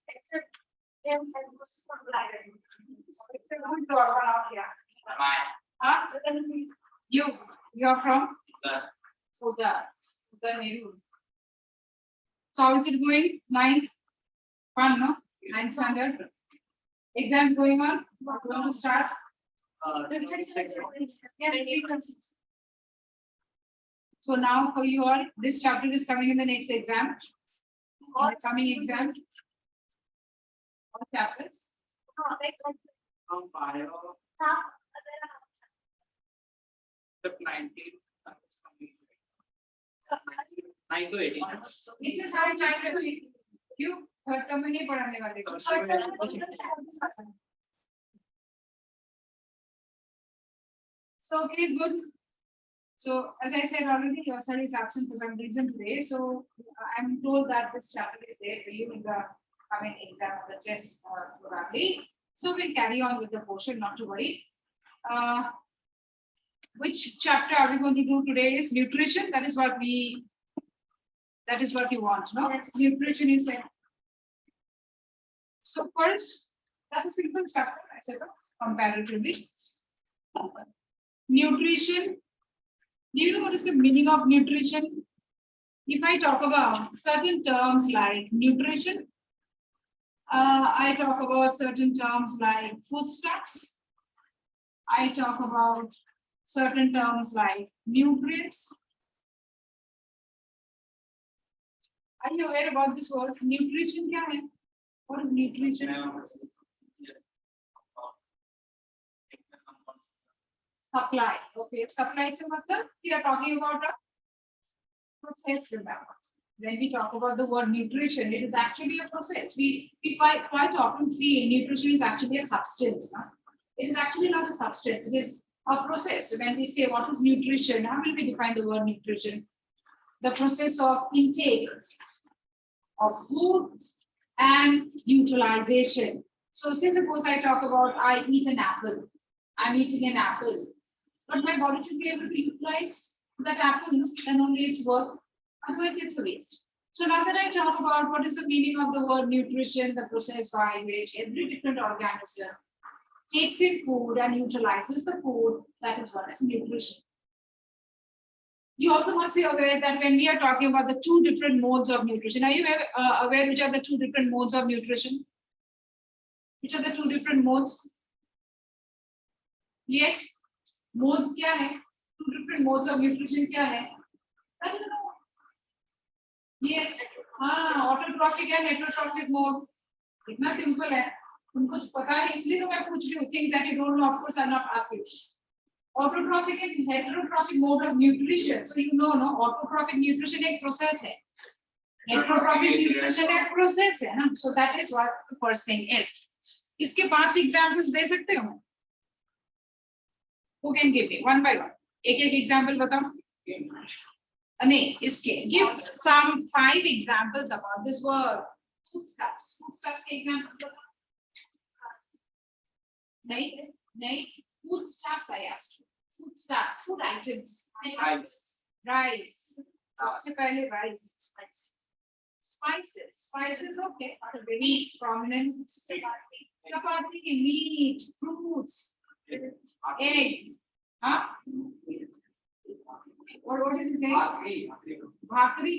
Except you're from Uda Nehru. So how is it going? 9th, fun, no? 9th standard. Exams going on. What do you want to start? So now for you all, this chapter is coming in the next exam. The coming exam. What chapters? Step 19. 9 to 18. इतने सारे chapter क्यों third term में नहीं पढ़ाने वाले So okay, good. So as I said already, your son is absent for some reason today. So I'm told that this chapter is there for you in the coming exam of the test probably. So we'll carry on with the portion, not to worry. Which chapter are we going to do today? Is nutrition. That is what you want, no? Yes. Nutrition, you said. So first, that's a simple chapter, I said, comparatively. Nutrition. Do you know what is the meaning of nutrition? If I talk about certain terms like nutrition, I talk about certain terms like foodstuffs. I talk about certain terms like nutrients. Are you aware about this word? Nutrition kya hai? What is nutrition? Supply. Okay, supply se matlab we are talking about a process. Remember, when we talk about the word nutrition, it is actually a process. We quite often feel nutrition is actually a substance. Huh? It is actually not a substance. It is a process. So when we say what is nutrition, how will we define the word nutrition? The process of intake of food and utilization. So say suppose I talk about I eat an apple. I'm eating an apple. But my body should be able to utilize that apple, then only it's worth. Otherwise, it's a waste. So now that I talk about what is the meaning of the word nutrition, the process by which every different organism takes in food and utilizes the food, that is what is nutrition. You also must be aware that when we are talking about the two different modes of nutrition, are you aware which are the two different modes of nutrition? Which are the two different modes? Yes. Modes kya hai? Two different modes of nutrition kya hai? I don't know. Yes. Autotrophic and heterotrophic mode. Itna simple hai. तुमको पता है इसलिए तो मैं पूछ रही हूँ. Think that you don't know, of course I'm not asking. Autotrophic and heterotrophic mode of nutrition. So you know, no, autotrophic nutrition एक process है. Heterotrophic nutrition एक process है ना. So that is what the first thing is. इसके 5 examples दे सकते हो? Who can give me one by one? एक example बताओ. नहीं, इसके give some 5 examples about this word. Foodstuffs. Foodstuffs के example बताओ. नहीं. Foodstuffs I asked you. Foodstuffs, food items. Rice. सबसे पहले rice. Spices, okay. Are very prominent. Chapati, meat, fruits, egg. Huh? What is it saying? Bhakri.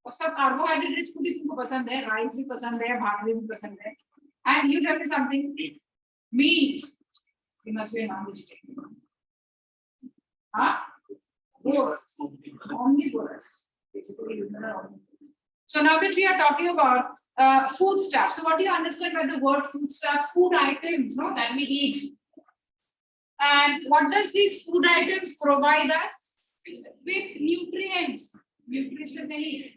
और सब carbohydrates food तुमको पसंद है. Rice भी पसंद है, bhakri भी पसंद है. And you tell me something. Meat. You must be a non-vegetarian. Huh? Both. Omnivorous. So now that we are talking about foodstuffs, so what do you understand by the word foodstuffs? Food items, no, that we eat. And what does these food items provide us? With nutrients. Nutrition nahi.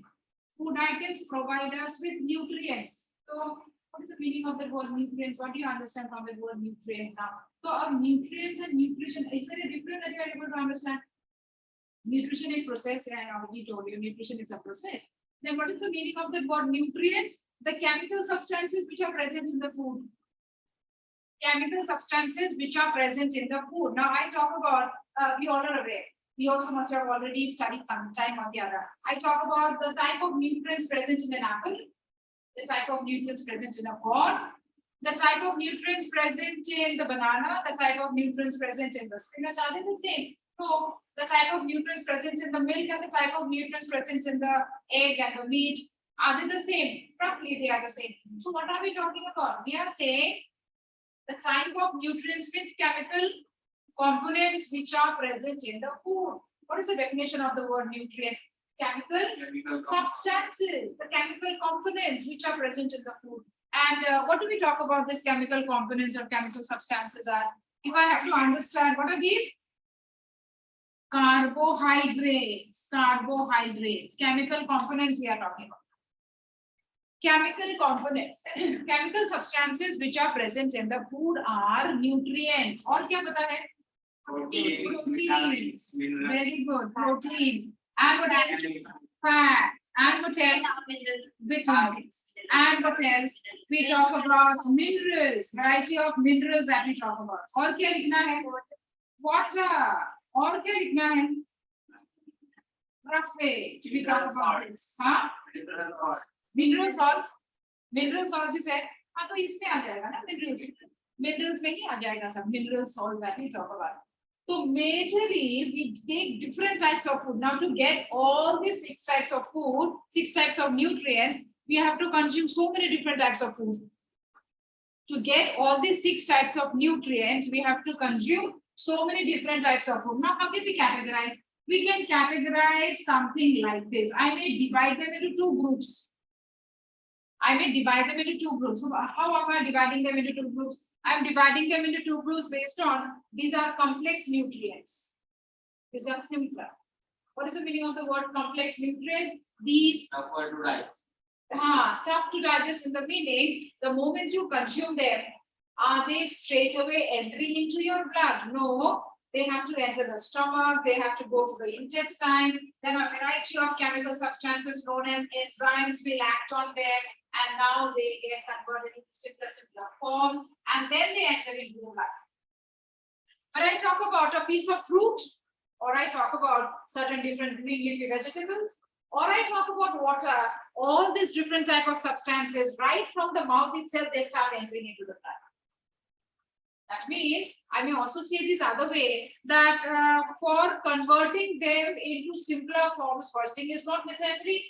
Food items provide us with nutrients. So what is the meaning of the word nutrients? What do you understand from the word nutrients now? So nutrients and nutrition, is there a difference that you are able to understand? Nutrition is a process, and I already told you nutrition is a process. Then what is the meaning of the word nutrients? The chemical substances which are present in the food. Chemical substances which are present in the food. Now I talk about, we all are aware, You also must have already studied sometime or the other. I talk about the type of nutrients present in an apple, the type of nutrients present in a corn, the type of nutrients present in the banana, the type of nutrients present in the spinach. Are they the same? So the type of nutrients present in the milk and the type of nutrients present in the egg and the meat, are they the same? Roughly they are the same. So what are we talking about? We are saying the type of nutrients with chemical components which are present in the food. What is the definition of the word nutrients? Chemical substances, the chemical components which are present in the food. And what do we talk about these chemical components or chemical substances as? If I have to understand, what are these? Carbohydrates, chemical components we are talking about. Chemical components, chemical substances which are present in the food are nutrients. और क्या पता है? Proteins. Very good. Proteins. And what else? Fats. And what else? Vitamins. And what else? We talk about minerals. Variety of minerals that we talk about. और क्या लिखना है? Water. और क्या लिखना है? Roughage. We talk about this. हाँ? Mineral salts. Mineral salts is है. हाँ तो इसमें आ जाएगा ना minerals. Minerals में ही आ जाएगा सब. Mineral salts that we talk about. So majorly we take different types of food. Now to get all these 6 types of food, 6 types of nutrients, we have to consume so many different types of food. To get all these 6 types of nutrients, we have to consume so many different types of food. Now how can we categorize? We can categorize something like this. I may divide them into 2 groups. So how am I dividing them into 2 groups? I'm dividing them into 2 groups based on these are complex nutrients. These are simpler. What is the meaning of the word complex nutrients? These Tougher to write. tough to digest in the meaning, the moment you consume them, are they straight away entering into your blood? No, they have to enter the stomach, they have to go to the intestine, then a variety of chemical substances known as enzymes will act on them, and now they get converted into simpler forms, and then they enter into the blood. When I talk about a piece of fruit, or I talk about certain different green leafy vegetables, or I talk about water, all these different type of substances, right from the mouth itself, they start entering into the blood. That means, I may also say this other way, that for converting them into simpler forms, first thing is not necessary.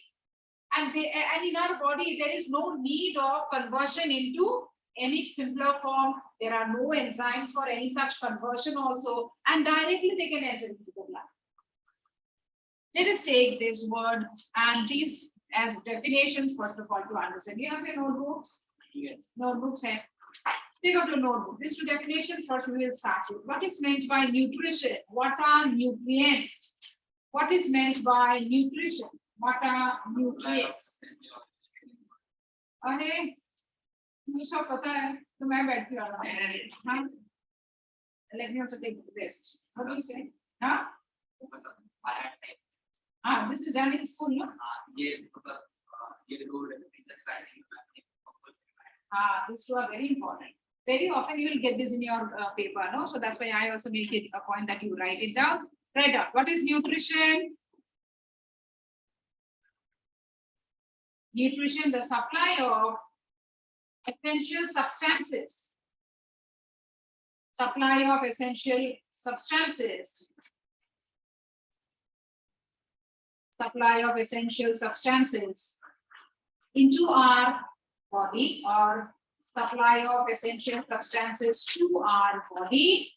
And in our body, there is no need of conversion into any simpler form. There are no enzymes for any such conversion also. And directly they can enter into the blood. Let us take this word and these as definitions, first of all, to understand. You have your notebooks? Yes. Notebooks here. Take out your notebook. These 2 definitions, first we will start with. What is meant by nutrition? What are nutrients? What is meant by nutrition? What are nutrients? अरे मुझे सब पता है तो मैं बैठती हूँ. Let me also take this. What do you say? Huh? This is done in school, no? These 2 are very important. Very often you will get this in your paper, no? So that's why I also make it a point that you write it down. Write down. What is nutrition? Nutrition, the supply of essential substances. Supply of essential substances. Supply of essential substances into our body, or supply of essential substances to our body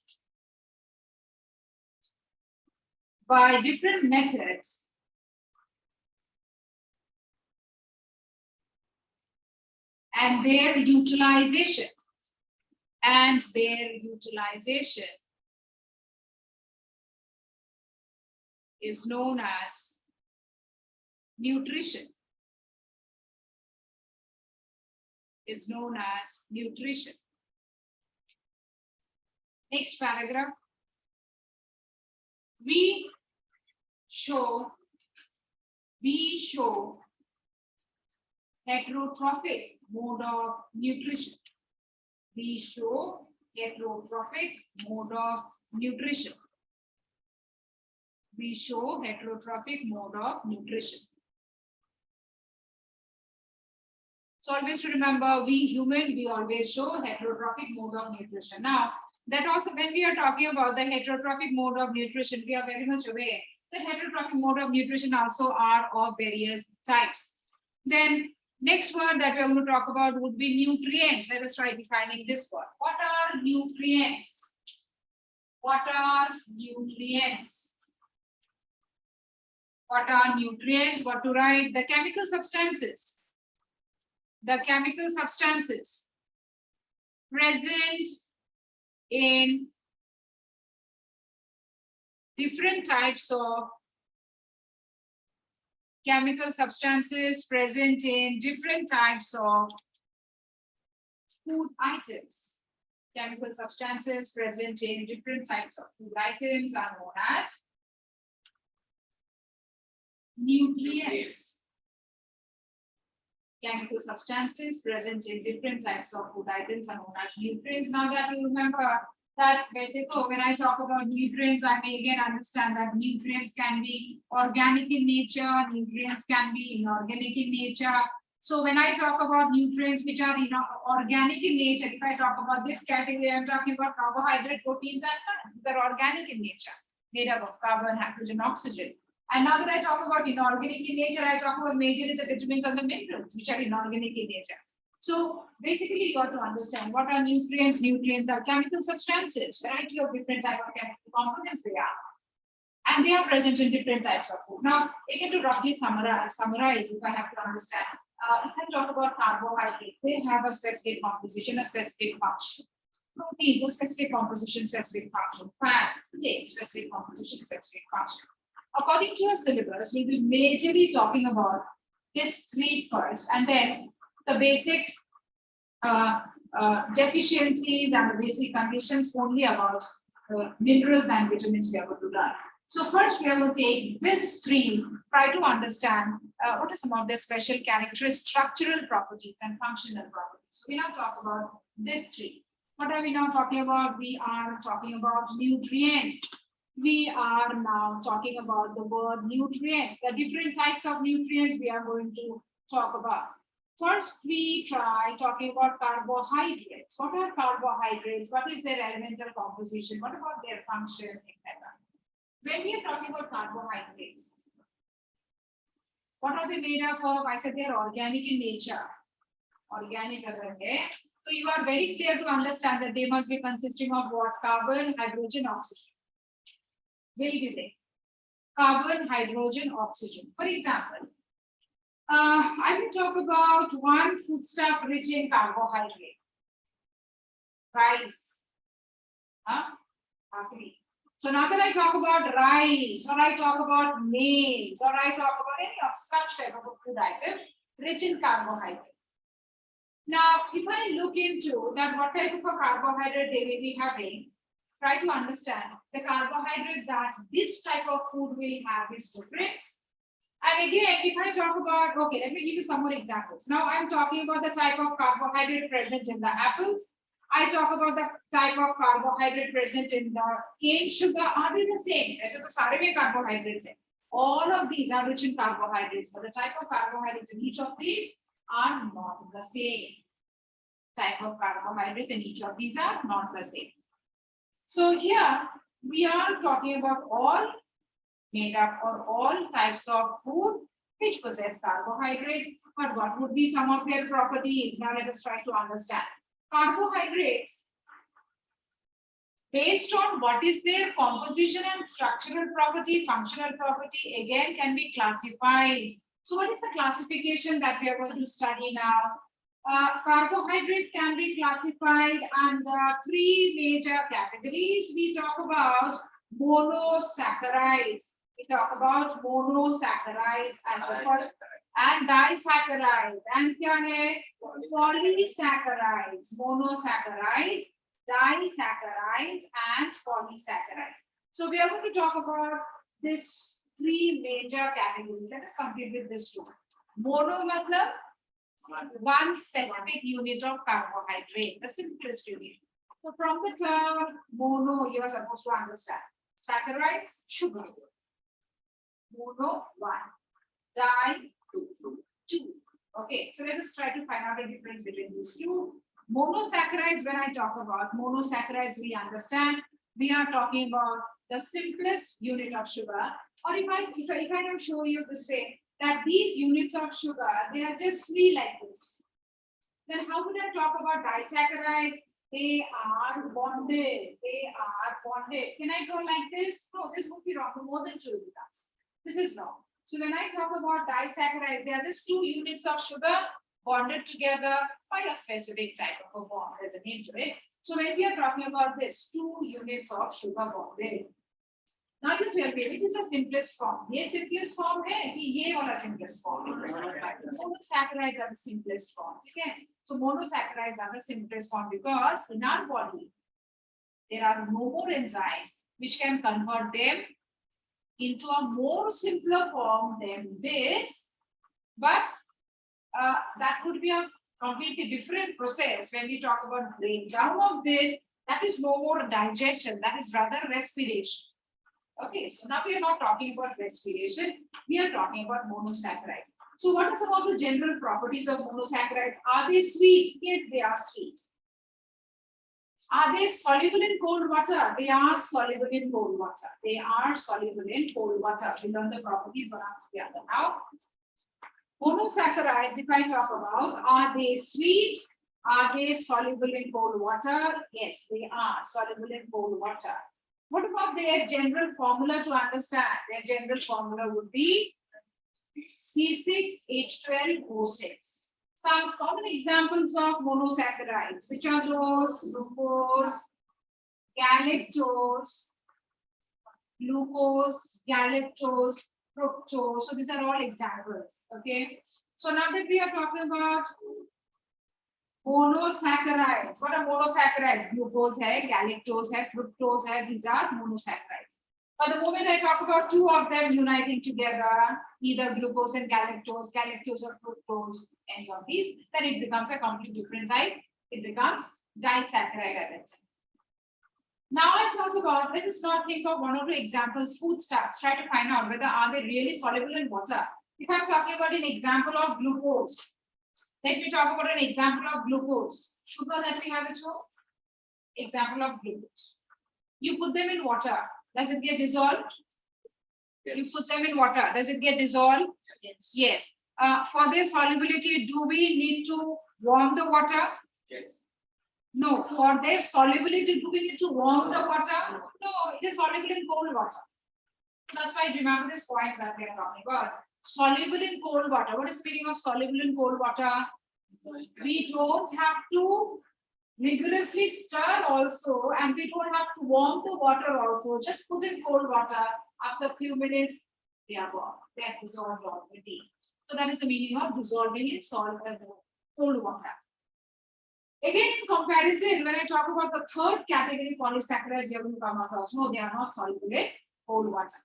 by different methods and their utilization is known as nutrition. Next paragraph. We show heterotrophic mode of nutrition. We show heterotrophic mode of nutrition. we show heterotrophic mode of nutrition. So always to remember, we human, we always show heterotrophic mode of nutrition. Now, that also when we are talking about the heterotrophic mode of nutrition, we are very much aware that heterotrophic mode of nutrition also are of various types. Then next word that we are going to talk about would be nutrients. Let us try defining this word. What are nutrients? What are nutrients? What are nutrients? What to write? The chemical substances. The chemical substances present in different types of chemical substances present in different types of food items. Chemical substances present in different types of food items are known as nutrients. Chemical substances present in different types of food items are known as nutrients. Now that you remember that basically when I talk about nutrients, I may again understand that nutrients can be organic in nature, nutrients can be inorganic in nature. So when I talk about nutrients which are organic in nature, if I talk about this category, I'm talking about carbohydrate, proteins, and they're organic in nature, made up of carbon, hydrogen, oxygen. And now that I talk about inorganic in nature, I talk about majorly the vitamins and the minerals, which are inorganic in nature. So basically, you got to understand what are nutrients. Nutrients are chemical substances, variety of different type of chemical components they are. And they are present in different types of food. Now, again, to roughly summarize, if I have to understand, if I talk about carbohydrates, they have a specific composition, a specific function. Proteins, a specific composition, specific function. Fats, specific composition, specific function. According to your syllabus, we'll be majorly talking about this three first, and then the basic deficiencies and the basic conditions only about minerals and vitamins we are going to learn. So first we are going to take this three, try to understand what are some of their special characteristics, structural properties and functional properties. So we now talk about this three. What are we now talking about? We are talking about nutrients. We are now talking about the word nutrients, the different types of nutrients we are going to talk about. First, we try talking about carbohydrates. What are carbohydrates? What is their elemental composition? What about their function, etc.? When we are talking about carbohydrates, what are they made up of? I said they are organic in nature. Organic. So you are very clear to understand that they must be consisting of what? Carbon, hydrogen, oxygen. Will be there. Carbon, hydrogen, oxygen. For example, I will talk about one foodstuff rich in carbohydrate. Rice. So now that I talk about rice, or I talk about maize, or I talk about any of such type of a food item rich in carbohydrate. Now, if I look into that, what type of a carbohydrate they may be having, try to understand the carbohydrates that this type of food will have is different. And again, if I talk about, okay, let me give you some more examples. Now I'm talking about the type of carbohydrate present in the apples. I talk about the type of carbohydrate present in the cane sugar. Are they the same? So the sare carbohydrates. All of these are rich in carbohydrates, but the type of carbohydrates in each of these are not the same. Type of carbohydrates in each of these are not the same. So here we are talking about all made up or all types of food which possess carbohydrates, but what would be some of their properties? Now let us try to understand. Carbohydrates, based on what is their composition and structural property, functional property, again can be classified. So what is the classification that we are going to study now? Carbohydrates can be classified under three major categories. We talk about monosaccharides. We talk about monosaccharides as the first, and disaccharides, and polysaccharides, monosaccharides, disaccharides, and polysaccharides. So we are going to talk about these three major categories. Let us complete with this two. Mono matlab one specific unit of carbohydrate, the simplest unit. So from the term mono, you are supposed to understand saccharides, sugar. Mono 1, di 2. Okay, so let us try to find out the difference between these two. Monosaccharides, when I talk about monosaccharides, we understand we are talking about the simplest unit of sugar. Or if I can show you this way, that these units of sugar, they are just free like this. Then how could I talk about disaccharide? They are bonded. They are bonded. Can I draw like this? No, this would be wrong. More than 2 becomes. This is wrong. So when I talk about disaccharide, they are just 2 units of sugar bonded together by a specific type of a bond. There's a name to it. So when we are talking about this, 2 units of sugar bonded. Now you tell me, which is the simplest form? ये simplest form है कि ये वाला simplest form? Monosaccharides are the simplest form. Okay? So monosaccharides are the simplest form because in our body there are no more enzymes which can convert them into a more simpler form than this. But that would be a completely different process when we talk about breakdown of this. That is no more digestion. That is rather respiration. Okay, so now we are not talking about respiration, we are talking about monosaccharides. So what are some of the general properties of monosaccharides? Are they sweet? Yes, they are sweet. Are they soluble in cold water? They are soluble in cold water. They are soluble in cold water. We learn the properties one after the other now. Monosaccharides, if I talk about, are they sweet? Are they soluble in cold water? Yes, they are soluble in cold water. What about their general formula to understand? Their general formula would be C6H12O6. Some common examples of monosaccharides, which are those glucose, galactose, fructose. So these are all examples. Okay. So now that we are talking about monosaccharides. What are monosaccharides? Glucose hai, galactose hai, fructose hai. These are monosaccharides. But the moment I talk about 2 of them uniting together, either glucose and galactose or fructose, any of these, then it becomes a completely different type. It becomes disaccharide. Now I talk about, let us not think of 1 or 2 examples, foodstuffs. Try to find out whether are they really soluble in water. If I'm talking about an example of glucose, let me talk about an example of glucose. Sugar that we have at home. Example of glucose. You put them in water. Does it get dissolved? Yes. You put them in water. Does it get dissolved? Yes. Yes. For their solubility, do we need to warm the water? Yes. No. For their solubility, do we need to warm the water? No. It is soluble in cold water. That's why remember this point that we are talking about. Soluble in cold water. What is the meaning of soluble in cold water? We don't have to rigorously stir also, and we don't have to warm the water also. Just put in cold water. After a few minutes, they are gone. They are dissolved already. So that is the meaning of dissolving in cold water. Again, in comparison, when I talk about the third category polysaccharides, you are going to come across. No, they are not soluble in cold water.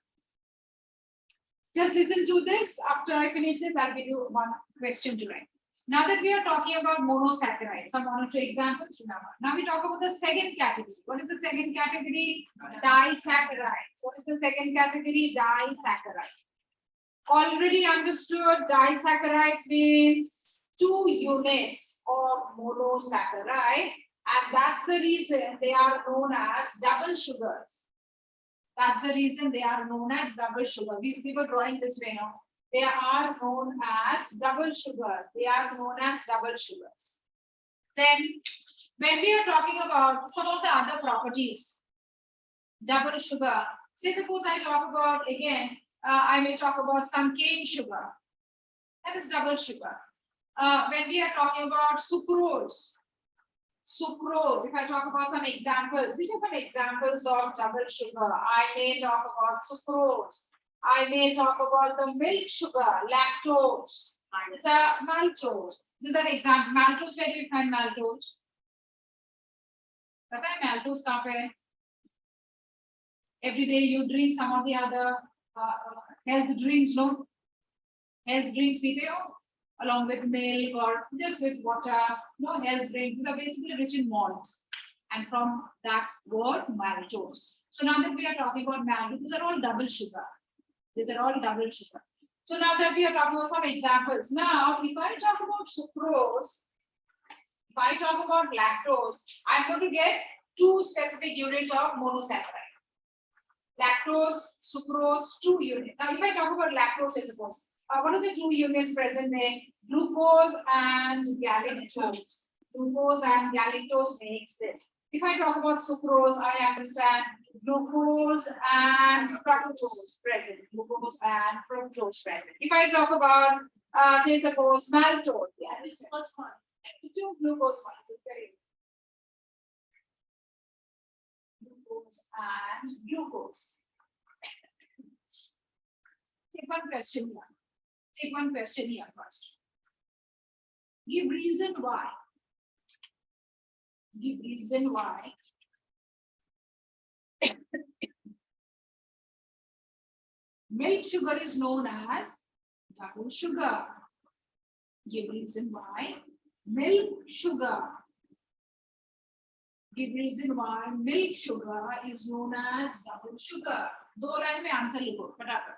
Just listen to this. After I finish this, I'll give you 1 question to write. Now that we are talking about monosaccharides, some 1 or 2 examples, remember. Now we talk about the second category. What is the second category? Disaccharides. What is the second category? Disaccharides. Already understood, disaccharides means 2 units of monosaccharide, and that's the reason they are known as double sugars. That's the reason they are known as double sugar. We were drawing this way now. They are known as double sugars. They are known as double sugars. Then, when we are talking about some of the other properties, double sugar. Say, suppose I talk about, again, I may talk about some cane sugar. That is double sugar. When we are talking about sucrose, if I talk about some examples, which are some examples of double sugar? I may talk about sucrose. I may talk about the milk sugar, lactose, the maltose. These are examples. Maltose, where do we find maltose? पता है maltose कहाँ पे है? Every day you drink some of the other health drinks, no? Health drinks पीते हो? Along with milk or just with water, no health drinks. These are basically rich in malts. And from that word, maltose. So now that we are talking about maltose, these are all double sugar. These are all double sugar. So now that we are talking about some examples, now if I talk about sucrose, if I talk about lactose, I'm going to get two specific units of monosaccharide. Lactose, sucrose, 2 units. Now, if I talk about lactose, I suppose, what are the 2 units present there? Glucose and galactose. Glucose and galactose makes this. If I talk about sucrose, I understand glucose and fructose present. Glucose and fructose present. If I talk about, say, suppose maltose, yeah, two glucose molecules. Glucose and glucose. Take one question here. Take one question here first. Give reason why. Give reason why. Milk sugar is known as double sugar. Give reason why. Milk sugar. Give reason why milk sugar is known as double sugar. 2 line में answer लिखो फटाफट.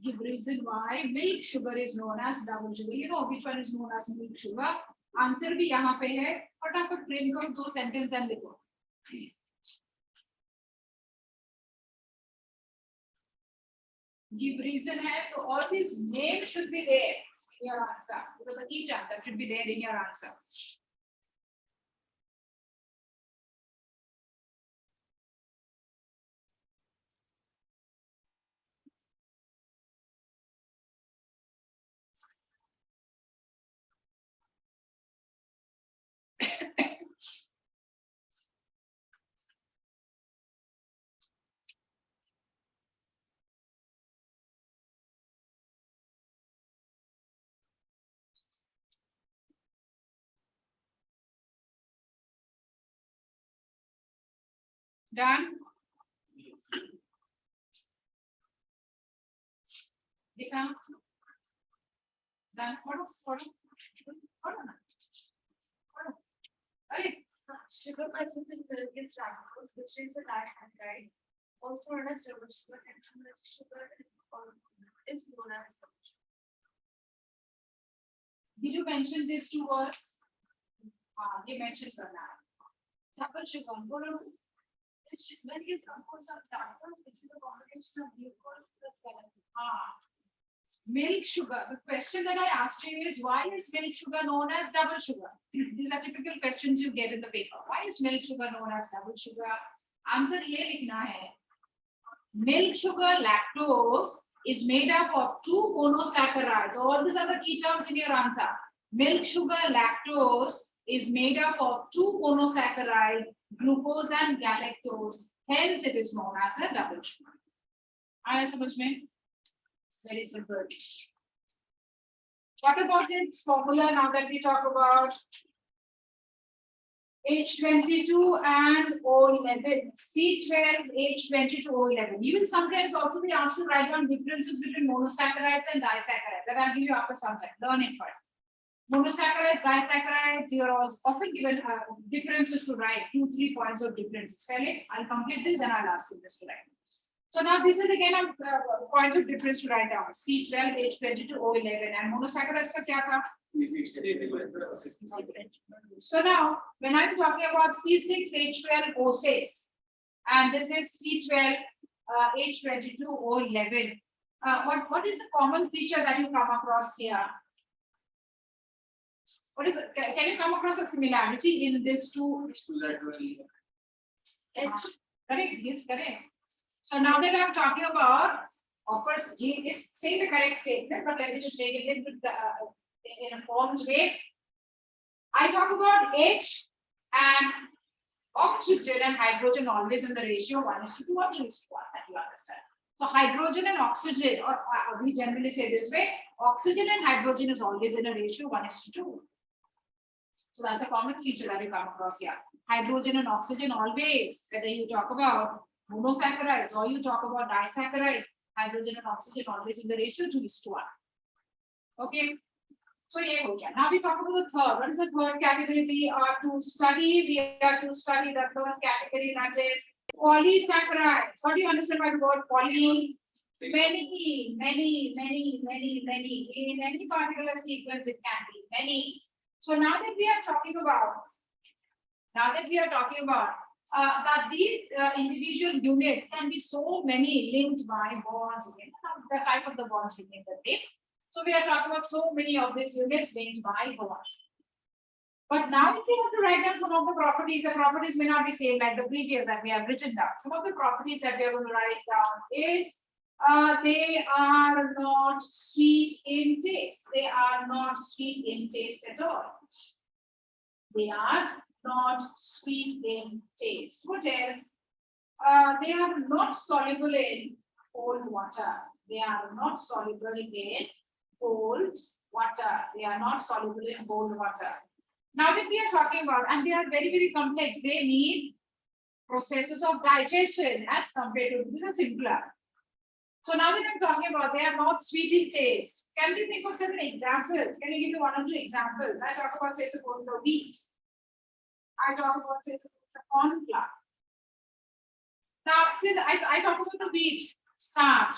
Give reason why milk sugar is known as double sugar. You know which one is known as milk sugar. Answer भी यहाँ पे है. फटाफट frame करो 2 sentence and लिखो. Give reason है तो all these names should be there in your answer because the key term that should be there in your answer. Done? Done? Done? What? Sugar present in milk is lactose, which is a disaccharide, also known as double sugar, and sugar is known as double sugar. Did you mention these 2 words? You mentioned for now. Double sugar. Milk is composed of lactose, which is a combination of glucose plus galactose. Milk sugar. The question that I asked you is why is milk sugar known as double sugar? These are typical questions you get in the paper. Why is milk sugar known as double sugar? Answer ये लिखना है. Milk sugar lactose is made up of 2 monosaccharides. All these are the key terms in your answer. Milk sugar lactose is made up of 2 monosaccharides, glucose and galactose. Hence, it is known as a double sugar. आया समझ में? Very simple. What about its formula now that we talk about H22 and O11, C12, H22, O11. You will sometimes also be asked to write down differences between monosaccharides and disaccharides. That I'll give you after some time. Learn it first. Monosaccharides, disaccharides, you are often given differences to write, 2-3 points of differences. I'll complete this and I'll ask you this to write. So now this is again a point of difference to write down. C12, H22, O11 and monosaccharides का क्या था? So now when I'm talking about C6, H12, O6 and this is C12, H22, O11. What is the common feature that you come across here? What is it? Can you come across a similarity in these two? Correct, yes, correct. So now that I'm talking about, of course, G is saying the correct statement, but let me just make it a little bit in a formed way. I talk about H and oxygen and hydrogen always in the ratio 1:2 or 3:1, that you understand. So hydrogen and oxygen, or we generally say this way, oxygen and hydrogen is always in a ratio 1:2. So that's a common feature that you come across here. Hydrogen and oxygen always, whether you talk about monosaccharides or you talk about disaccharides, hydrogen and oxygen always in the ratio 2:1. Okay. So yeah, okay. Now we talk about the third. What is the third category we are to study? We are to study the third category, that is Polysaccharides. What do you understand by the word poly? Many. In any particular sequence, it can be many. So now that we are talking about, that these individual units can be so many linked by bonds, the type of the bonds remain the same. So we are talking about so many of these units linked by bonds. But now if you want to write down some of the properties may not be same like the previous that we have written down. Some of the properties that we are going to write down is they are not sweet in taste. They are not sweet in taste at all. They are not sweet in taste. What else? They are not soluble in cold water. They are not soluble in cold water. They are not soluble in cold water. Now that we are talking about, and they are very complex, they need processes of digestion as compared to this is simpler. So now that I'm talking about, they are not sweet in taste. Can we think of certain examples? Can you give me 1 or 2 examples? I talk about, say, suppose the wheat. I talk about, say, suppose the corn flour. Now, since I talk about the wheat, starch,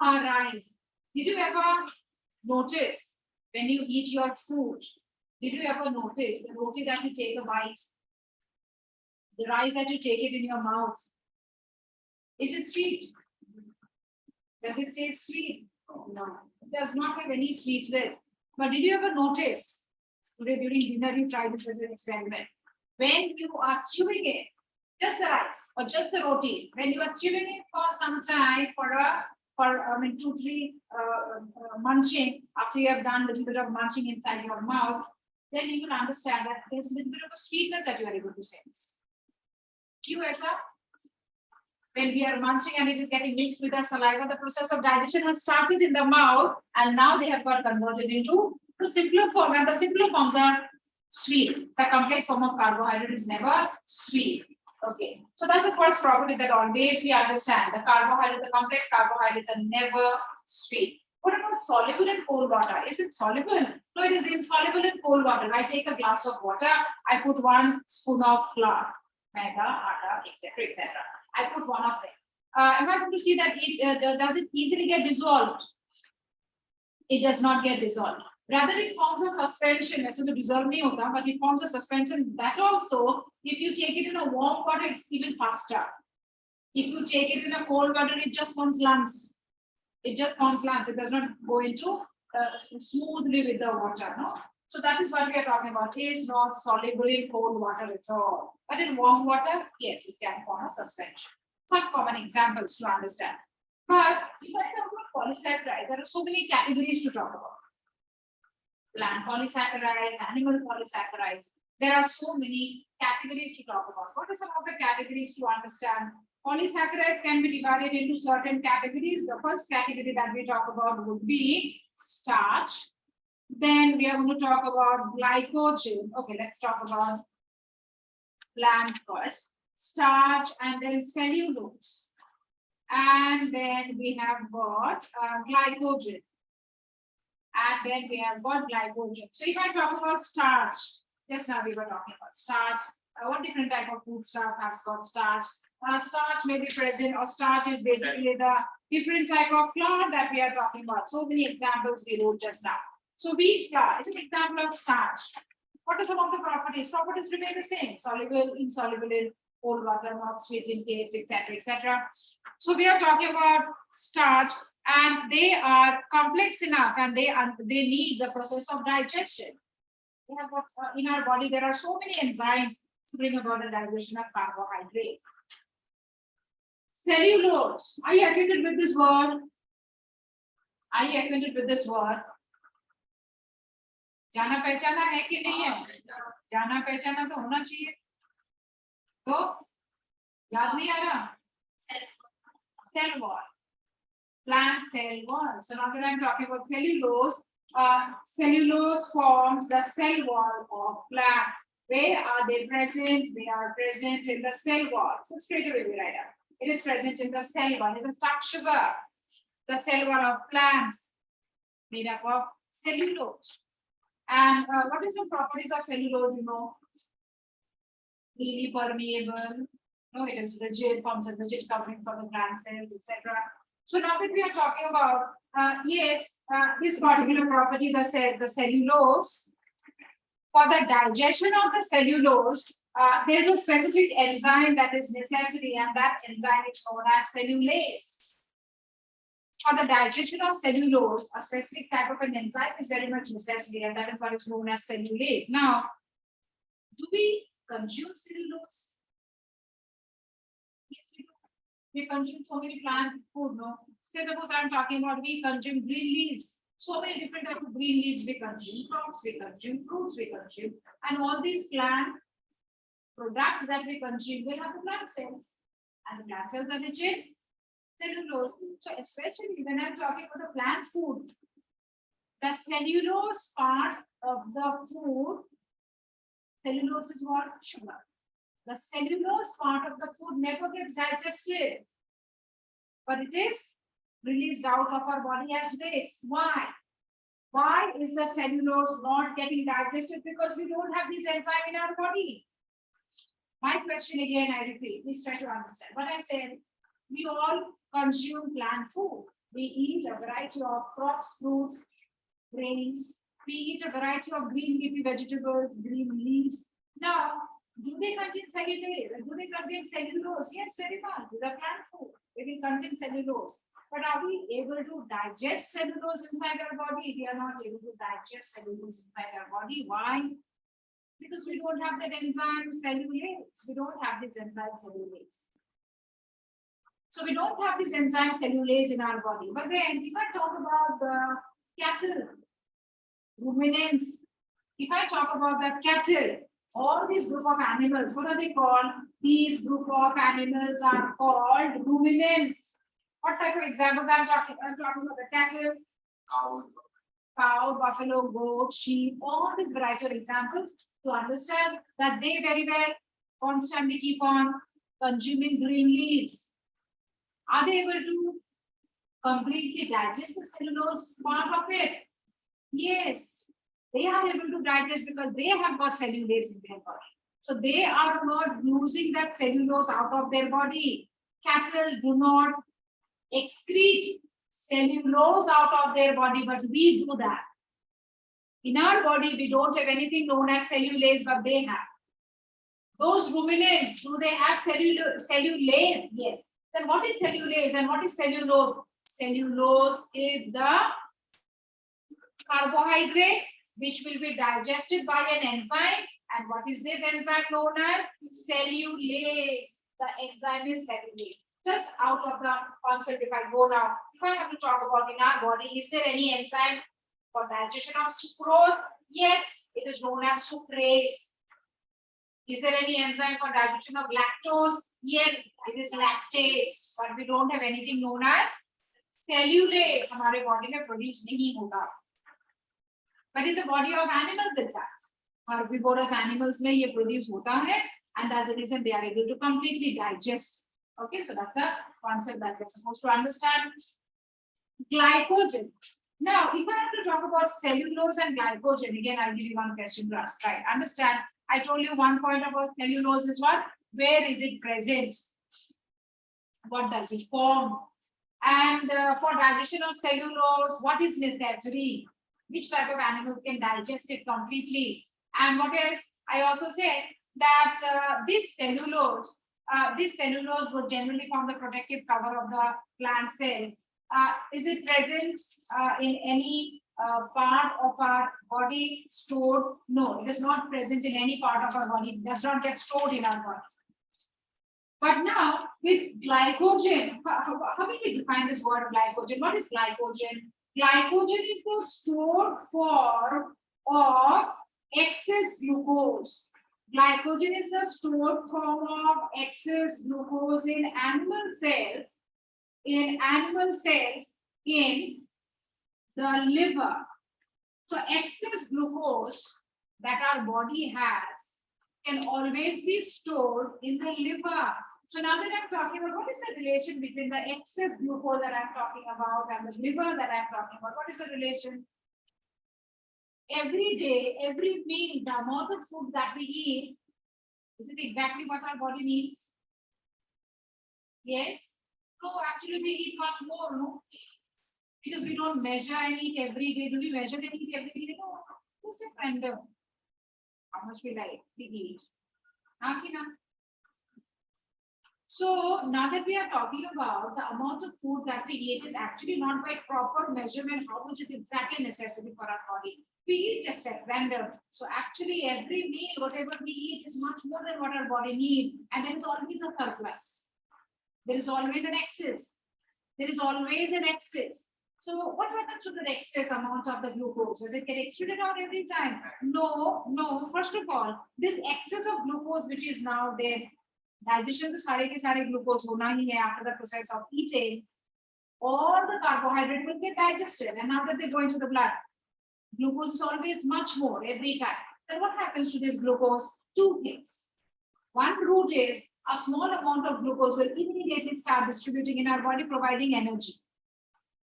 rice. Did you ever notice when you eat your food? Did you ever notice the roti that you take a bite, the rice that you take it in your mouth? Is it sweet? Does it taste sweet? No, it does not have any sweetness. But did you ever notice today during dinner you tried this as an experiment? When you are chewing it, just the rice or just the roti, when you are chewing it for some time for 2-3 munching, after you have done a little bit of munching inside your mouth, then you will understand that there's a little bit of a sweetness that you are able to sense. When we are munching and it is getting mixed with our saliva, the process of digestion has started in the mouth and now they have got converted into the simpler form, and the simpler forms are sweet. The complex form of carbohydrate is never sweet. Okay, so that's the first property that always we understand. The complex carbohydrates are never sweet. What about soluble in cold water? Is it soluble? No, it is insoluble in cold water. I take a glass of water, I put 1 spoon of flour, maida, atta, etc. I put 1 of them. Am I going to see that it does it easily get dissolved? It does not get dissolved. Rather, it forms a suspension. So the dissolve nahi hota, but it forms a suspension. That also, if you take it in a warm water, it's even faster. If you take it in a cold water, it just forms lumps. It just forms lumps. It does not go into smoothly with the water. No. So that is what we are talking about. It is not soluble in cold water at all. But in warm water, yes, it can form a suspension. Some common examples to understand. But if I talk about polysaccharides, there are so many categories to talk about. Plant polysaccharides, animal polysaccharides. There are so many categories to talk about. What are some of the categories to understand? Polysaccharides can be divided into certain categories. The first category that we talk about would be starch. Then we are going to talk about glycogen. Okay, let's talk about plant first. Starch and then cellulose. And then we have got glycogen. And then we have got glycogen. So if I talk about starch, just now we were talking about starch. What different type of food stuff has got starch? Starch may be present, or starch is basically the different type of flour that we are talking about. So many examples we wrote just now. So wheat flour is an example of starch. What are some of the properties? Properties remain the same: soluble, insoluble in cold water, not sweet in taste, etc. So we are talking about starch, and they are complex enough, and they need the process of digestion. We have got, in our body, there are so many enzymes to bring about the digestion of carbohydrate. Cellulose. Are you acquainted with this word? Are you acquainted with this word? जाना पहचाना है कि नहीं है? जाना पहचाना तो होना चाहिए. तो याद नहीं आ रहा? Cell wall. Plant cell wall. So now that I'm talking about cellulose, cellulose forms the cell wall of plants. Where are they present? They are present in the cell wall. So straight away we write out. It is present in the cell wall. It is starch sugar. The cell wall of plants made up of cellulose. And what is the properties of cellulose? You know, freely permeable, No, it is rigid, forms a rigid covering for the plant cells, etc. So now that we are talking about, this particular property, the cellulose, for the digestion of the cellulose, there is a specific enzyme that is necessary, and that enzyme is known as cellulase. For the digestion of cellulose, a specific type of an enzyme is very much necessary, and that is what is known as cellulase. Now, do we consume cellulose? Yes, we do. We consume so many plant food, no? Say suppose I'm talking about we consume green leaves. So many different types of green leaves we consume, crops we consume, fruits we consume, and all these plant products that we consume will have the plant cells, and the plant cells are rich in cellulose. So especially when I'm talking about the plant food, the cellulose part of the food, cellulose is what? Sugar. The cellulose part of the food never gets digested, but it is released out of our body as waste. Why? Why is the cellulose not getting digested? Because we don't have this enzyme in our body. My question again, I repeat, please try to understand. What I said, we all consume plant food. We eat a variety of crops, fruits, grains. We eat a variety of green leafy vegetables, green leaves. Now, do they contain cellulose? Do they contain cellulose? Yes, very much. These are plant food. They will contain cellulose. But are we able to digest cellulose inside our body? We are not able to digest cellulose inside our body. Why? Because we don't have that enzyme cellulase. We don't have this enzyme cellulase. So we don't have this enzyme cellulase in our body. But then, if I talk about the cattle, ruminants, if I talk about the cattle, all these group of animals, what are they called? These group of animals are called ruminants. What type of examples I'm talking about the cattle, cow, buffalo, goat, sheep, all these variety of examples to understand that they very well constantly keep on consuming green leaves. Are they able to completely digest the cellulose part of it? Yes, they are able to digest because they have got cellulase in their body. So they are not losing that cellulose out of their body. Cattle do not excrete cellulose out of their body, but we do that. In our body, we don't have anything known as cellulase, but they have. Those ruminants, do they have cellulase? Yes. Then what is cellulase and what is cellulose? Cellulose is the carbohydrate which will be digested by an enzyme. And what is this enzyme known as? Cellulase. The enzyme is cellulase. Just out of the concept, if I go now, if I have to talk about in our body, is there any enzyme for digestion of sucrose? Yes, it is known as sucrase. Is there any enzyme for digestion of lactose? Yes, it is lactase. But we don't have anything known as cellulase. हमारे body में produce नहीं होगा. But in the body of animals, it does. Herbivorous animals में ये produce होता है, and that's the reason they are able to completely digest. Okay, so that's a concept that we're supposed to understand. Glycogen. Now, if I have to talk about cellulose and glycogen, again, I'll give you one question to ask, right? Understand, I told you one point about cellulose is what? Where is it present? What does it form? And for digestion of cellulose, what is necessary? Which type of animal can digest it completely? And what else? I also said that this cellulose would generally form the protective cover of the plant cell. Is it present in any part of our body stored? No, it is not present in any part of our body. It does not get stored in our body. But now with glycogen, how will we define this word glycogen? What is glycogen? Glycogen is the stored form of excess glucose. Glycogen is the stored form of excess glucose in animal cells. In the liver. So excess glucose that our body has can always be stored in the liver. So now that I'm talking about what is the relation between the excess glucose that I'm talking about and the liver that I'm talking about, what is the relation? Every day, every meal, the amount of food that we eat, is it exactly what our body needs? Yes. So actually we eat much more, no? Because we don't measure and eat every day. Do we measure and eat every day? No. It's a random. How much we like, we eat. Nakina. So now that we are talking about the amount of food that we eat is actually not by proper measurement, how much is exactly necessary for our body. We eat just at random. So actually every meal, whatever we eat is much more than what our body needs. And there is always a surplus. There is always an excess. There is always an excess. So what happens to the excess amount of the glucose? Does it get excreted out every time? No, no. First of all, this excess of glucose which is now there, digestion to सारे के सारे glucose होना ही है after the process of eating. All the carbohydrate will get digested, and now that they go into the blood, glucose is always much more every time. Then what happens to this glucose? Two things. One route is a small amount of glucose will immediately start distributing in our body, providing energy.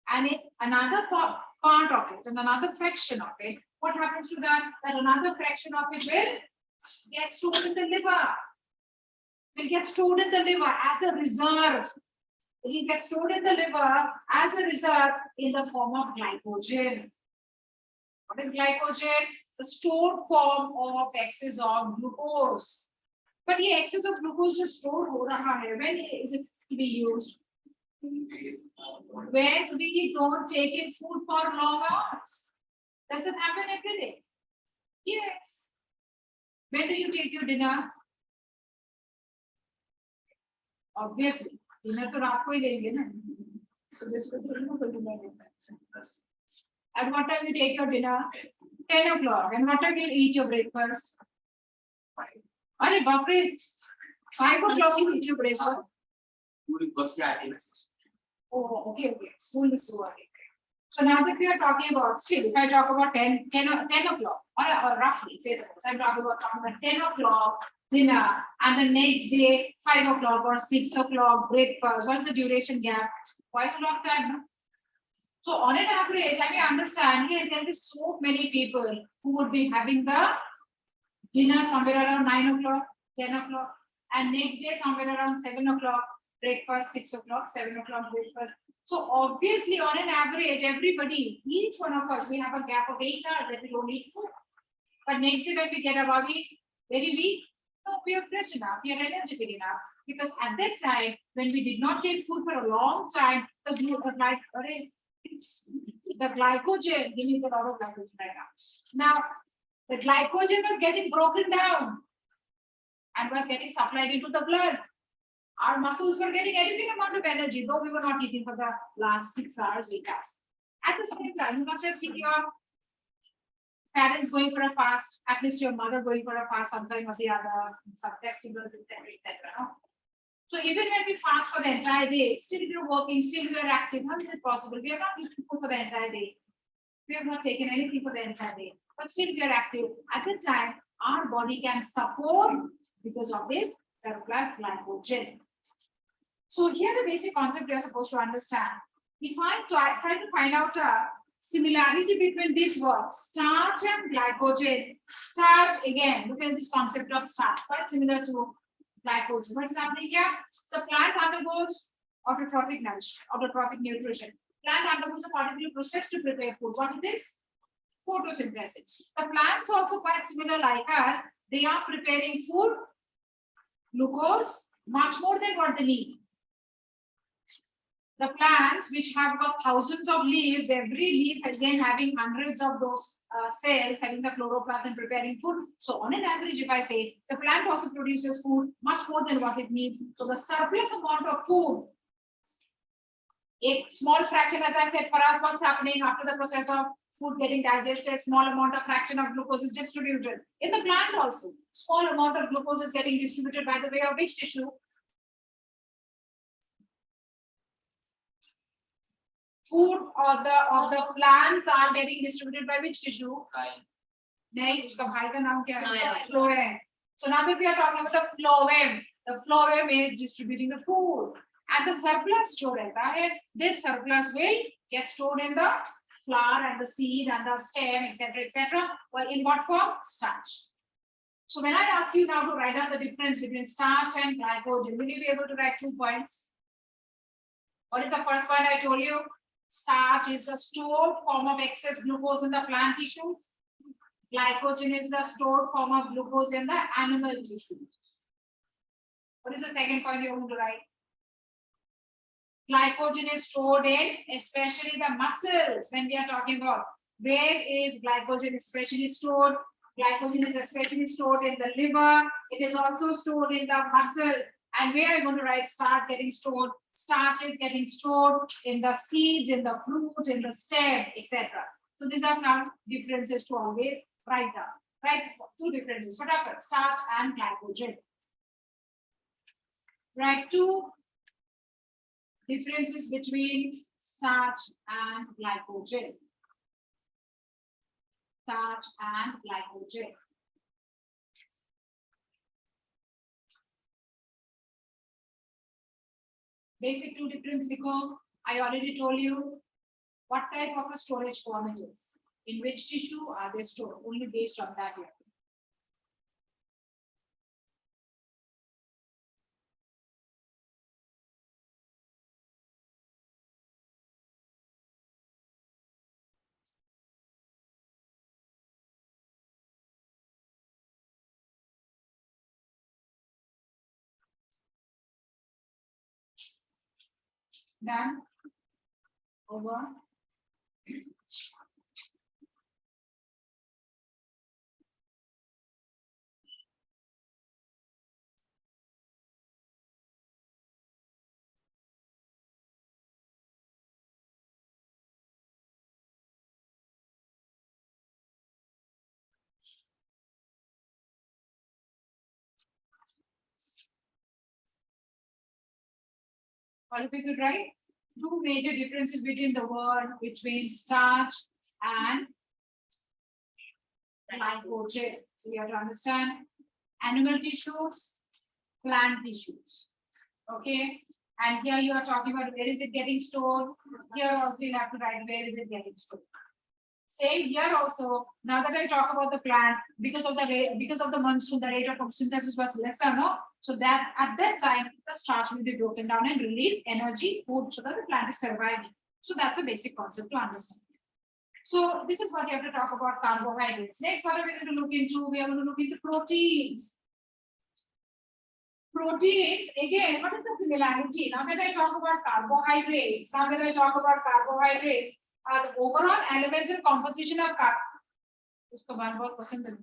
And another part of it, and another fraction of it, what happens to that? That another fraction of it will get stored in the liver. Will get stored in the liver as a reserve. It will get stored in the liver as a reserve in the form of glycogen. What is glycogen? The stored form of excess of glucose. But the excess of glucose is stored हो रहा है. When is it to be used? When we don't take in food for long hours. Does that happen every day? Yes. When do you take your dinner? Obviously, dinner to रात को ही लेंगे ना. So this will be. At what time you take your dinner? 10 o'clock. And what time you eat your breakfast? 5. अरे बाप रे, 5 o'clock you eat your breakfast. Oh, okay. School is so early. So now that we are talking about, still, if I talk about 10 o'clock, or roughly, say suppose I'm talking about 10 o'clock dinner, and the next day 5 o'clock or 6 o'clock breakfast. What's the duration gap? Quite a long time. No? So on an average, I may understand here there will be so many people who would be having the dinner somewhere around 9 o'clock, 10 o'clock, and next day somewhere around 7 o'clock, breakfast, 6 o'clock, 7 o'clock breakfast. So obviously on an average, everybody, each one of us, we have a gap of 8 hours that we don't eat food. But next day when we get our body very weak, no, we are fresh enough, we are energetic enough. Because at that time, when we did not take food for a long time, the glycogen, give me the lot of glycogen right now. Now, the glycogen was getting broken down and was getting supplied into the blood. Our muscles were getting adequate amount of energy, though we were not eating for the last 6 hours, 8 hours. At the same time, you must have seen your parents going for a fast, at least your mother going for a fast sometime or the other, some festivals, etc. So even when we fast for the entire day, still we are working, still we are active. How is it possible? We are not eating food for the entire day. We have not taken anything for the entire day, but still we are active. At the time, our body can support because of this surplus glycogen. So here the basic concept you are supposed to understand. If I try to find out a similarity between these words, starch and glycogen. Starch, again, look at this concept of starch, quite similar to glycogen. What is happening here? The plant undergoes autotrophic nourishment, autotrophic nutrition. Plant undergoes a particular process to prepare food. What it is? Photosynthesis. The plants also quite similar like us. They are preparing food, glucose, much more than what they need. The plants which have got thousands of leaves, every leaf again having hundreds of those cells having the chloroplast and preparing food. So on an average, if I say the plant also produces food much more than what it needs. So the surplus amount of food, a small fraction, as I said, for us, what's happening after the process of food getting digested, small amount of fraction of glucose is distributed. In the plant also, small amount of glucose is getting distributed by the way of which tissue? Food of the plants are getting distributed by which tissue? नहीं, उसका भाई का नाम क्या है? Phloem. So now that we are talking about the phloem is distributing the food. And the surplus जो रहता है, this surplus will get stored in the flower and the seed and the stem, etc. Well, in what form? Starch. So when I ask you now to write down the difference between starch and glycogen, will you be able to write 2 points? What is the first point I told you? Starch is the stored form of excess glucose in the plant tissues. Glycogen is the stored form of glucose in the animal tissues. What is the second point you're going to write? Glycogen is stored in especially the muscles. When we are talking about where is glycogen especially stored? Glycogen is especially stored in the liver. It is also stored in the muscle. And where are you going to write starch getting stored? Starch is getting stored in the seeds, in the fruits, in the stem, etc. So these are some differences to always write down. Right? Two differences. What are starch and glycogen? Right? Two differences between starch and glycogen. Starch and glycogen. Basic two difference because I already told you what type of a storage form it is. In which tissue are they stored? Only based on that. Done. Over. All of you could write two major differences between the word between starch and glycogen. So you have to understand animal tissues, plant tissues. Okay. And here you are talking about where is it getting stored. Here also you have to write where is it getting stored. Same here also. Now that I talk about the plant, because of the monsoon, the rate of photosynthesis was lesser, no? So that at that time, the starch will be broken down and release energy, food, so that the plant is surviving. So that's the basic concept to understand. So this is what you have to talk about carbohydrates. Next, what are we going to look into? We are going to look into proteins. Proteins, again, what is the similarity? Now that I talk about carbohydrates, the overall elements and composition of carbohydrates. उसको बार बहुत पसंद है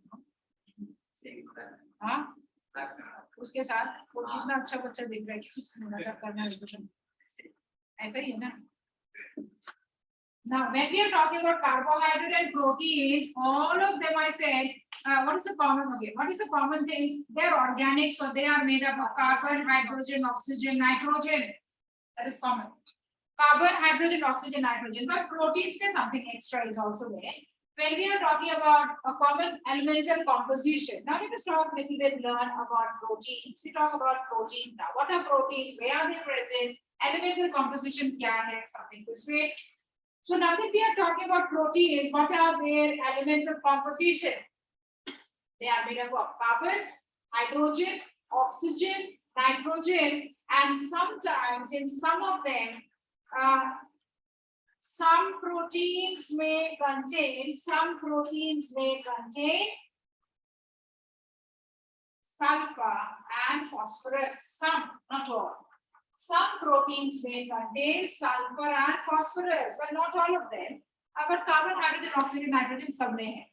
हाँ उसके साथ वो कितना अच्छा बच्चा दिख रहा है कि मजाक करना है ऐसा ही है ना. Now, when we are talking about carbohydrate and proteins, all of them I said, what is the common again? What is the common thing? They are organic, so they are made up of carbon, hydrogen, oxygen, nitrogen. That is common. Carbon, hydrogen, oxygen, nitrogen. But proteins, something extra is also there. When we are talking about a common elemental composition, now let us talk a little bit, learn about proteins. We talk about proteins now. What are proteins? Where are they present? Elemental composition kya hai? Something to say. So now that we are talking about proteins, what are their elements of composition? They are made up of carbon, hydrogen, oxygen, nitrogen, and sometimes in some of them, some proteins may contain sulfur and phosphorus. Some, not all. Some proteins may contain sulfur and phosphorus, but not all of them. But carbon, hydrogen, oxygen, nitrogen, सब में है.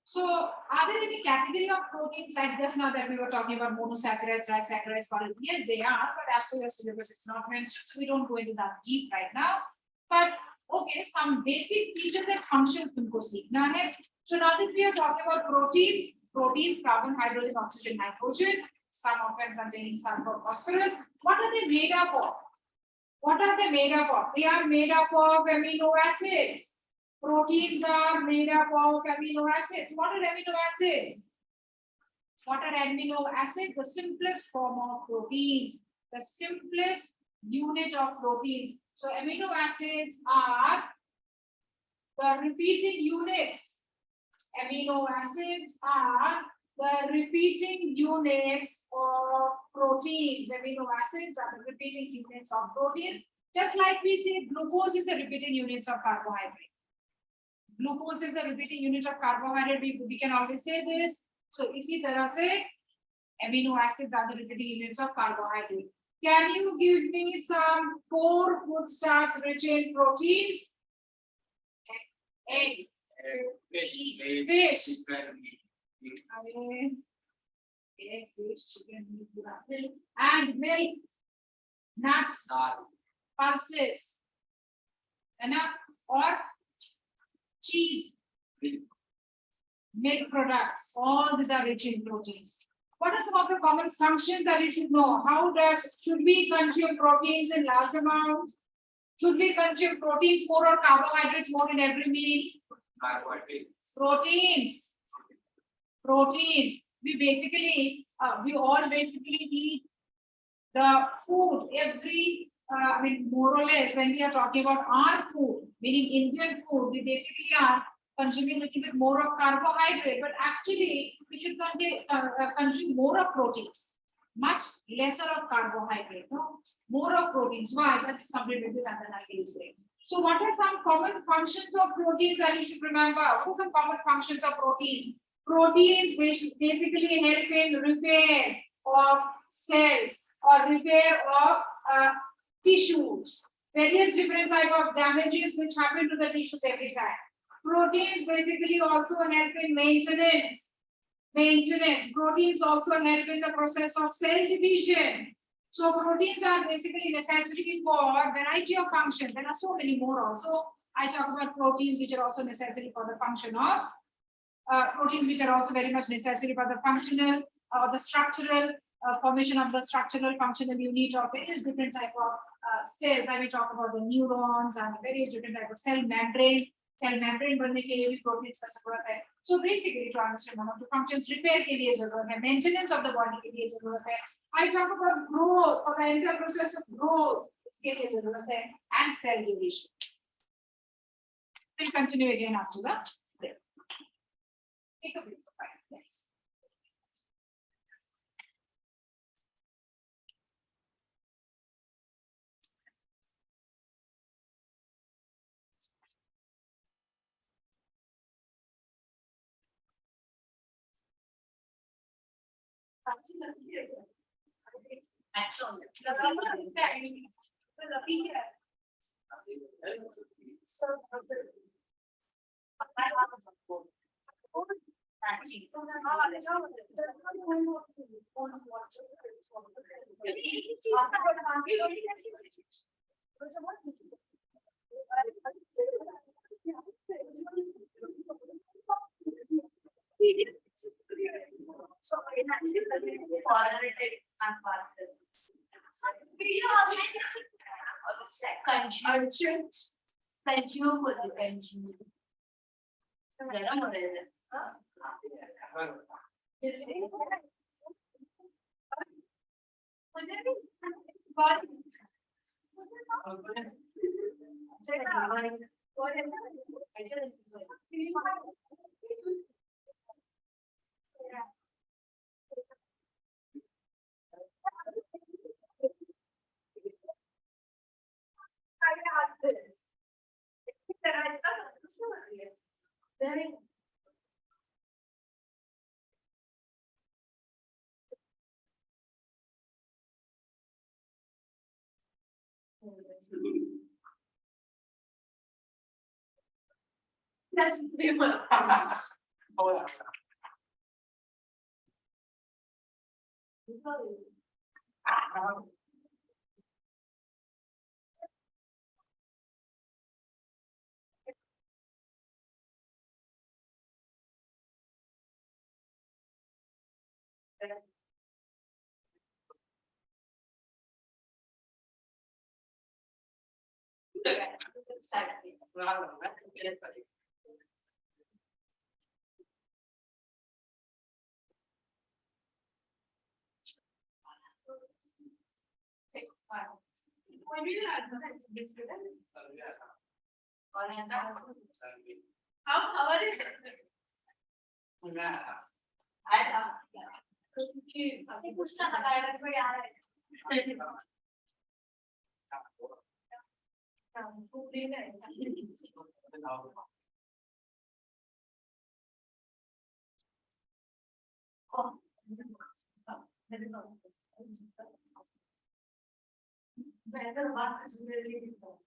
So, are there any category of proteins like just now that we were talking about monosaccharides, disaccharides? Yes, they are, but as per your syllabus, it's not mentioned, so we don't go into that deep right now. But okay, some basic features and functions तुमको सीखना है. So now that we are talking about proteins, carbon, hydrogen, oxygen, nitrogen. Some of them containing sulfur, phosphorus. What are they made up of? They are made up of amino acids. Proteins are made up of amino acids. What are amino acids? The simplest form of proteins. The simplest unit of proteins. So amino acids are the repeating units. Amino acids are the repeating units of proteins, amino acids are the repeating units of proteins. Just like we say, glucose is the repeating units of carbohydrate. Glucose is the repeating unit of carbohydrate. We can always say this. So, इसी तरह से amino acids are the repeating units of carbohydrate. Can you give me some 4 food stuffs rich in proteins? Egg, fish, egg, fish, chicken, meat, and milk, nuts, pulses, or cheese, milk products. All these are rich in proteins. What are some of the common functions that you should know? Should we consume proteins in large amounts? Should we consume proteins more or carbohydrates more in every meal? Proteins. We basically, we all basically eat the food every, more or less, when we are talking about our food, meaning Indian food, we basically are consuming a little bit more of carbohydrate, but actually we should consume more of proteins, much lesser of carbohydrate, no? More of proteins. Why? That is complete with this analysis. So what are some common functions of proteins that you should remember? What are some common functions of proteins? Proteins basically help in repair of cells or repair of tissues. Various different type of damages which happen to the tissues every time. Proteins basically also help in maintenance. Proteins also help in the process of cell division. So proteins are basically necessary for a variety of functions. There are so many more also. I talk about proteins which are also necessary for the function of proteins which are also very much necessary for the functional or the structural formation of the structural functional unit of various different type of cells. I will talk about the neurons and various different type of cell membrane. Cell membrane बनने के लिए भी proteins का जरूरत है. So basically to understand one of the functions, repair के लिए जरूरत है, maintenance of the body के लिए जरूरत है. I talk about growth or the entire process of growth इसके लिए जरूरत है, and cell division. We'll continue again after the break. Take a break for 5 minutes. Excellent. So in That's pretty much. How are you? आया था क्योंकि पूछना था guidance में आ रहा है वो प्लेन है मैं तो बात कर रही हूँ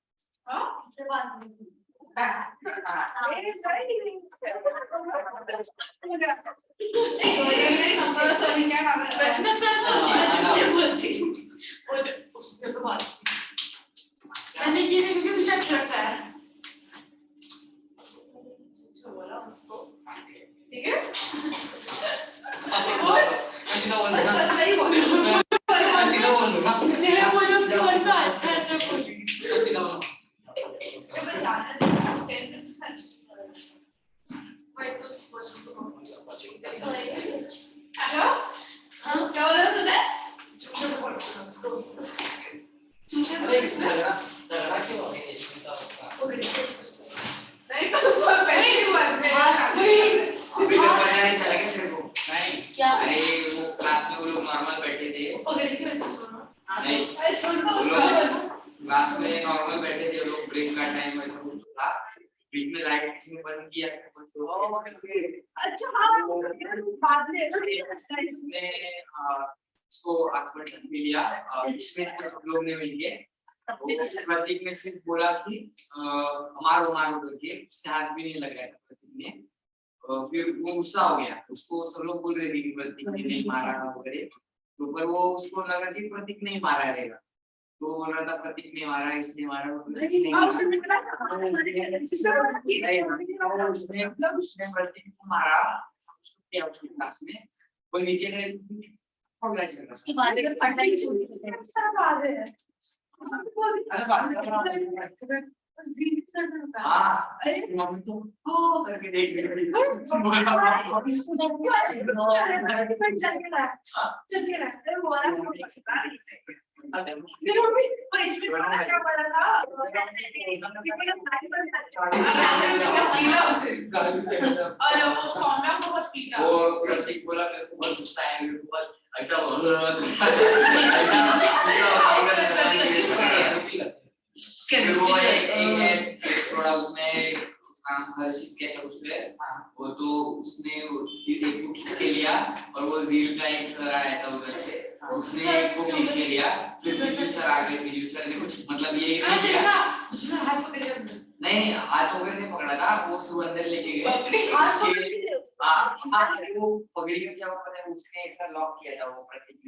हां से बात मैंने ये देखो कि तुझे अच्छा लगता है बोला उसको ठीक है सही बोल क्लास में नॉर्मल बैठे थे लोग ब्रेक का टाइम ऐसा कुछ था बीच में लाइट किसी ने बंद किया अच्छा बाद में इसको आत्मनिर्भर लिया इसमें सब लोग ने मिलके प्रतीक ने सिर्फ बोला कि हमारो मारो करके उसके हाथ भी नहीं लग रहा था प्रतीक ने फिर वो गुस्सा हो गया उसको सब लोग बोल रहे थे कि प्रतीक ने नहीं मारा वगैरह तो पर वो उसको लगा कि प्रतीक नहीं मारा रहेगा तो बोल रहा था प्रतीक ने मारा इसने मारा उसने प्रतीक को मारा क्लास में कोई नीचे गए उसके बाद पढ़ना ही करके देख वो प्रतीक बोला मेरे को बहुत गुस्सा है मेरे को बहुत ऐसा थोड़ा उसमें हर्षित किया था उसने वो तो उसने एक को खींच के लिया और वो जील का एक सर आया था उधर से उसने इसको खींच के लिया फिर बिजू सर आ गए बिजू सर ने कुछ मतलब ये नहीं हाथ वगैरह नहीं पकड़ा था वो सब अंदर लेके गए वो पगड़ी का क्या पता है उसने ऐसा लॉक किया था वो प्रतीक